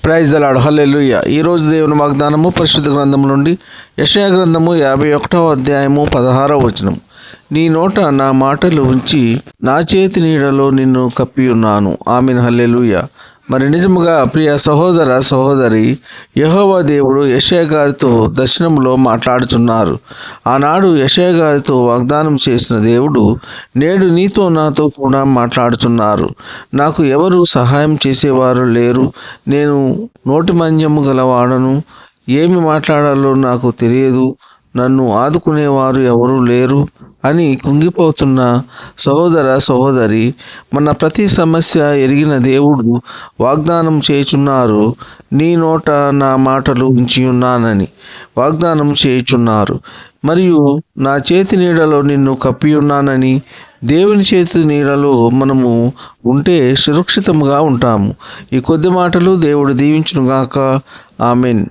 Praise the lord. హల్లెలూయా. ఈరోజు దేవుని వాగ్దానము పరిశుద్ధ గ్రంథము నుండి యెషయా గ్రంథము 51వ అధ్యాయము 16వ వచనం. నీ నోట నా మాటలు ఉంచి నా చేతి నీడలో నిన్ను కప్పి ఉన్నాను. ఆమేన్. హల్లెలూయా. మరి నిజముగా ప్రియ సహోదర సహోదరి, యెహోవా దేవుడు యెషయా గారితో దర్శనంలో మాట్లాడుచున్నారు. ఆనాడు యెషయా గారితో వాగ్దానం చేసిన దేవుడు నేడు నీతో నాతో కూడా మాట్లాడుచున్నారు. నాకు ఎవరు సహాయం చేసేవారు లేరు, నేను నోటి మంజము గలవాడను, ఏమి మాట్లాడాలో నాకు తెలియదు, నన్ను ఆదుకునేవారు ఎవరు లేరు అని కుంగిపోతున్న సహోదర సహోదరి, మన ప్రతి సమస్య ఎరిగిన దేవుడు వాగ్దానం చేయుచున్నారు. నీ నోట నా మాటలు ఉంచి ఉన్నానని వాగ్దానం చేయుచున్నారు. మరియు నా చేతి నీడలో నిన్ను కప్పి ఉన్నానని. దేవుని చేతి నీడలో మనము ఉంటే సురక్షితముగా ఉంటాము. ఈ కొద్ది మాటలు దేవుడు దీవించునుగాక. ఆమెన్.